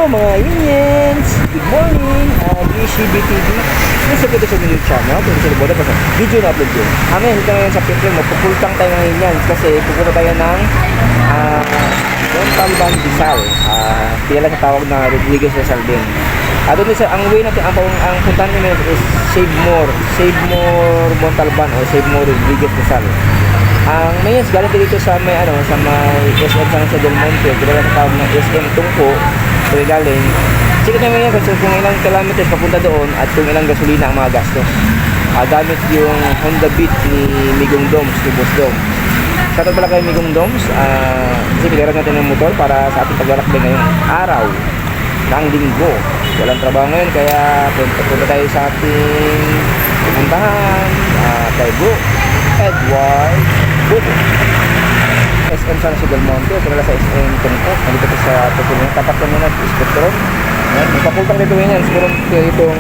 mga unions! Good morning! GCBTV. Nasa kita sa video channel. Kung gusto nyo pa sa video na upload ko. Amen, ito ngayon sa Petron. Magpupultang tayo ng unions kasi pupunta tayo ng Montalban Rizal. Kaya lang tawag na Rodriguez Rizal din. Doon sa ang way natin, ang puntahan nyo is Save More Montalban o Save More Rodriguez Rizal. Ang mayans galing dito sa may sa may SM San Jose del Monte, kaya sa tawag ng SM Tungko, kaya galing. Sige naman yan kasi kung ilang kilometers papunta doon at kung ilang gasolina ang mga gastos. Gamit yung Honda Beat ni Migong Doms, ni Boss Dom. Shoutout pala kay Migong Doms, kasi piliran natin ng motor para sa ating paglalakbay ngayong araw ng linggo. Walang trabaho ngayon kaya punta tayo sa ating pupuntahan kay Bro Edward Buto. SM San Jose del Monte, kilala sa SM Tungko. Nandito po sa Petron. Tapat ko muna is Petron. Ipapultang dito ngayon. Siguro itong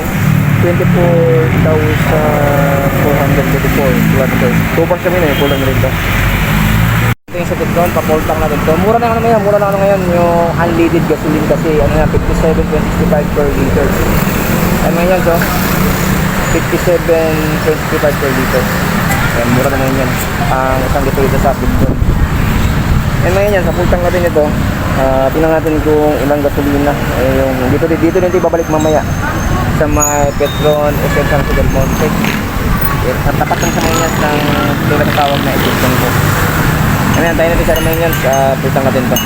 24,434 kilometers. 2 bars kami na yung kulang rito. Ito yung sa Petron, papultang natin ito. Mura na ngayon yung unleaded gasoline kasi 57.65 per liter. Ano ngayon so? 57.65 per liter. Ayan, mura naman yan ang isang litro dito sa Petron. And ngayon yan, sa pultang natin ito, tingnan natin kung ilang gasolina. Yung dito din ibabalik mamaya sa mga Petron SM San Jose del Monte. At tapat lang sa ngayon ng tinatawag na isipong ko. Ayan, tayo natin sa naman yan sa pultang natin ito.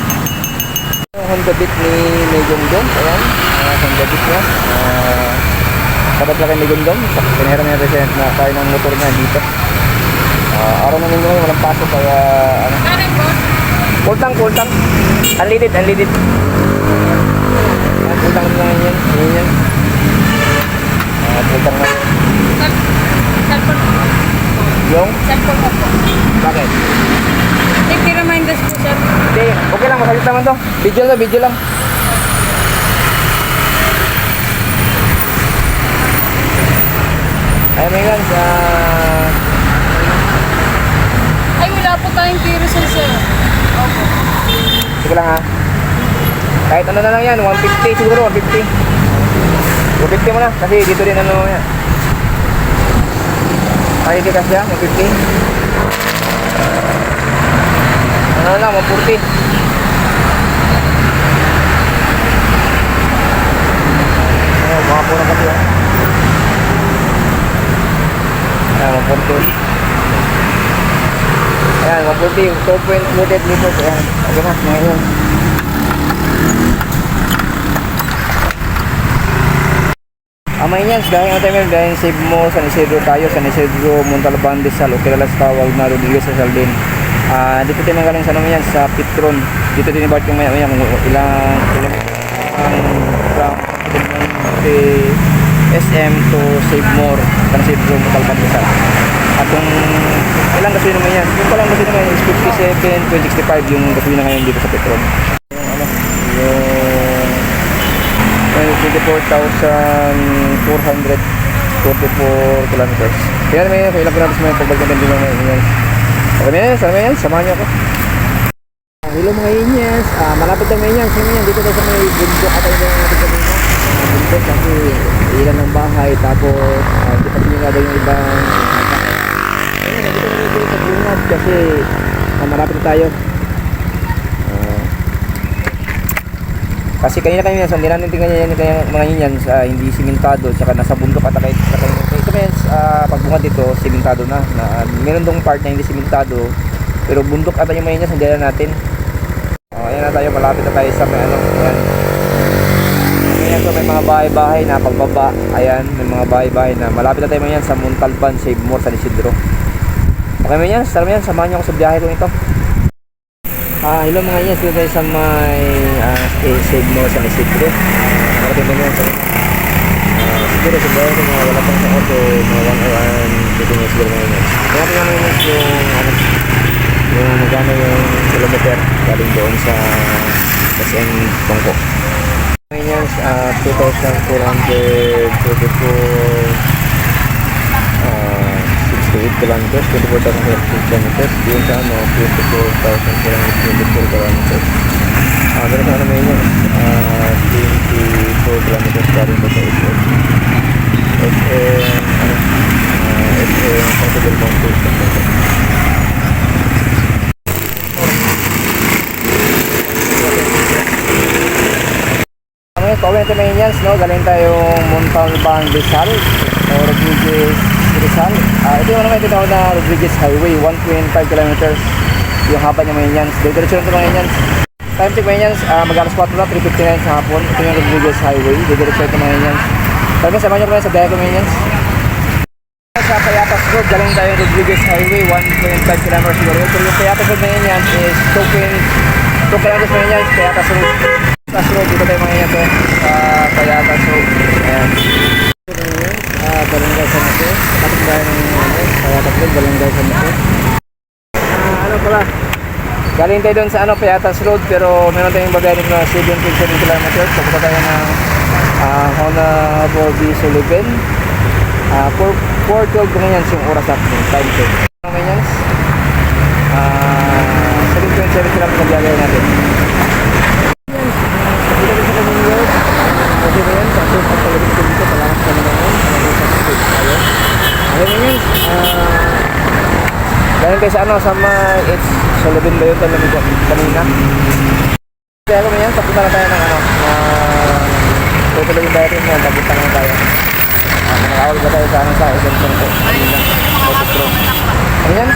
Yung Honda Beat ni Megong Dom. Ayan, Honda Beat niya. Tapat lang kay Megong Dom. Pinahiram niya present na tayo ng motor niya dito. Araw na nyo walang pasok kaya Pultang unleaded Pultang lang yan pultang na cellphone yung? cellphone mo po Bakit? safety reminders po sir. Hindi, okay lang, masalit naman to. Video lang ay may gan sa Ay wala po tayong kerosene sir. Opo. sige lang ha, kahit ano na lang yan, 150 siguro, 150 mo na, kasi dito din ano yan ay hindi kasi yan, 150 ano na lang, 140 mga po na kasi yan ayan, 140 ayan, 140 2.8 liters, ayan, okay na, ngayon amay niyan, dahil Save More San Isidro tayo, San Isidro Montalban Rizal o kilala sa tawag na Rodriguez Rizal din. Dito tayo magaling sa naman yan, sa Petron. Dito din ibart yung maya kung ilang from SM to Save More San Isidro Montalban Rizal. At kung ilang gasolina naman yan, yung palang gasolina naman is 57.65 yung gasolina ngayon dito sa Petron. Yung 24,444 kilometers. Kaya naman yan, ilang kilometers mo yung pagbalik natin din naman yan. Sana yan, samahan niyo ako. Hello mga inyas, malapit ang mga inyas. Dito tayo sa may bundok at tayo yung natin kanina. Bundok kasi ilan ng bahay, tapos hindi pa sinigado yung ibang dito naman sa bungad kasi malapit tayo. Kasi kanina sandiran natin kaya mga yan hindi simentado tsaka nasa bundok at ito means pagbungad dito simentado na meron dong part na hindi simentado pero bundok ata yung mga yan sandiran natin. Ayan na tayo, malapit na tayo sa may ayan so may mga bahay-bahay na pagbaba, ayan may mga bahay-bahay na malapit na tayo mga yan sa Montalban Save More San Isidro. Okay mga yan, samahan nyo ako sa biyahe ko ito. Hello mga inyas, dito tayo sa may Save More San Isidro. Nakarating naman sa siguro sa bahay ko mga wala pang sa auto, mga 1 hour and 15 minutes siguro mga inyas. Kaya tingnan mo yung magkano yung kilometer galing doon sa SM Tungko. Mga inyas, 2,444 8 kilometers, 24,000 kilometers, yun sa 24,424 kilometers. Meron sa naman yun, 20 galing ko sa SM. SM, ano, SM, Portugal Foundation. Ngayon, pauwi natin na Indians, no? Galing tayong Montalban Rizal o Rodriguez Rizal. Ito yung naman tinawag na Rodriguez Highway, 1.5 kilometers yung haba niya mga Indians. Diretso lang ito mga Indians. Time check mga Indians, mag-alas 4 na, 3:59 sa hapon. Ito yung Rodriguez Highway, diretso ito mga Indians. Sabi samahan niyo po sa biyahe ko mga Indians. Sa Payatas Road, galing tayo Rodriguez Highway, 1.5 kilometers siguro. Pero yung Payatas Road mga Indians is 2 kilometers mga Indians, Payatas Road. Payatas Road, dito tayo mga Indians sa Payatas Road. Ayan. Barangay San Jose, kapit tayo ng Payatas Road, Barangay San Jose. Ano pala, galing tayo doon sa Payatas Road, pero meron tayong babayarin na 7.7 kilometers. Papunta tayo ng Honorable B. Sullivan. 4:12 ngayon yung oras natin, time check. Ngayon, 7.7 kilometers na biyahe natin. Dito rin sa Camino Road. Okay na yan, kasi pagpalagin ko dito, palakas kami naman. Okay ngayon, galing kayo sa it's Sullivan ba yun talaga ko kanina. Kaya ako ngayon, papunta na tayo ng tutulogin tayo rin yan, papunta na tayo. Nakakawal ba tayo sa sa isang po. Ayan.